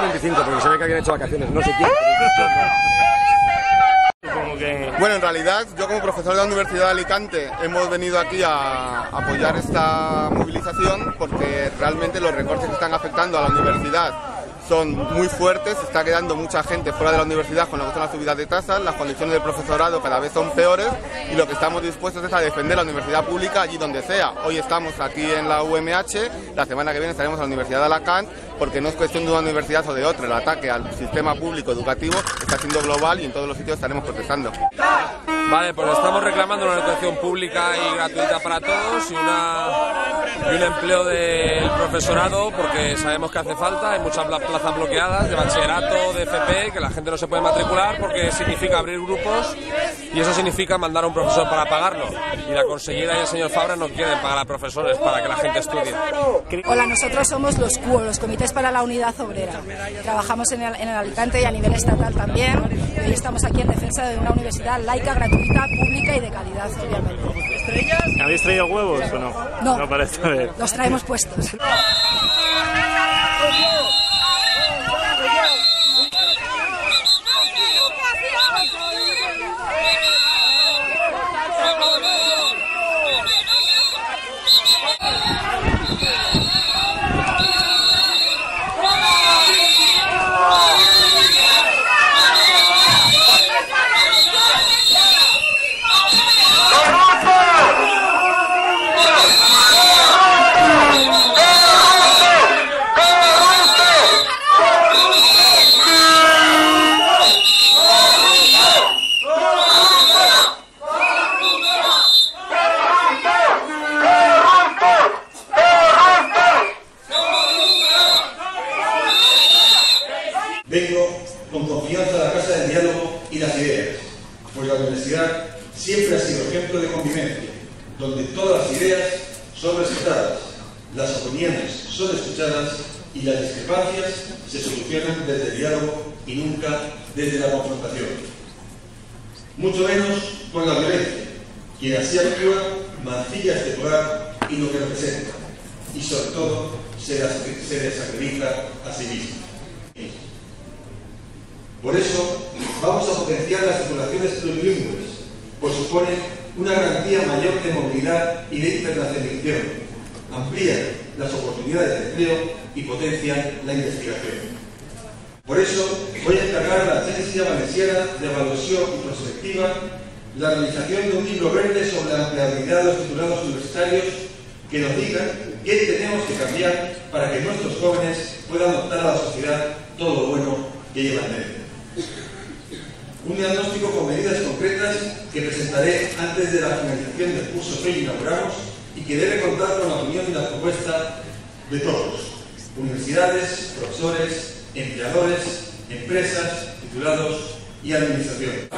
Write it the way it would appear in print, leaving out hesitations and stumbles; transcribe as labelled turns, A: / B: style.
A: 25, porque se ve que alguien ha hecho vacaciones, no sé quién.
B: Bueno, en realidad, yo como profesor de la Universidad de Alicante hemos venido aquí a apoyar esta movilización porque realmente los recortes que están afectando a la universidad son muy fuertes, se está quedando mucha gente fuera de la universidad con lo que son las subidas de tasas, las condiciones del profesorado cada vez son peores y lo que estamos dispuestos es a defender la universidad pública allí donde sea. Hoy estamos aquí en la UMH, la semana que viene estaremos en la Universidad de Alacant, porque no es cuestión de una universidad o de otra, el ataque al sistema público educativo está siendo global y en todos los sitios estaremos protestando.
C: Vale, pues estamos reclamando una educación pública y gratuita para todos y un empleo del profesorado porque sabemos que hace falta, hay muchas plazas bloqueadas de bachillerato, de FP, que la gente no se puede matricular porque significa abrir grupos y eso significa mandar a un profesor para pagarlo. Y la consejera y el señor Fabra no quieren pagar a profesores para que la gente estudie.
D: Hola, nosotros somos los CUO, los Comités para la Unidad Obrera. Trabajamos en el Alicante y a nivel estatal también. Y hoy estamos aquí en defensa de una universidad laica, gratuita, pública y de calidad, obviamente.
E: ¿Habéis traído huevos o no?
D: No,
E: no para esta vez.
D: Los traemos puestos.
F: Vengo con confianza a la Casa del Diálogo y las Ideas, pues la universidad siempre ha sido ejemplo de convivencia, donde todas las ideas son respetadas, las opiniones son escuchadas y las discrepancias se solucionan desde el diálogo y nunca desde la confrontación. Mucho menos con la violencia, quien así actúa mancilla este lugar y lo que representa, y sobre todo se desacredita a sí mismo. Por eso, vamos a potenciar las titulaciones plurilingües, pues suponen una garantía mayor de movilidad y de internacionalización, amplían las oportunidades de empleo y potencian la investigación. Por eso, voy a encargar a l'Agència Valenciana de Evaluació y Prospectiva la realización de un libro verde sobre la empleabilidad de los titulados universitarios que nos digan qué tenemos que cambiar para que nuestros jóvenes puedan adoptar a la sociedad todo lo bueno que llevan dentro. Un diagnóstico con medidas concretas que presentaré antes de la finalización del curso que hoy inauguramos y que debe contar con la opinión y la propuesta de todos: universidades, profesores, empleadores, empresas, titulados y administración.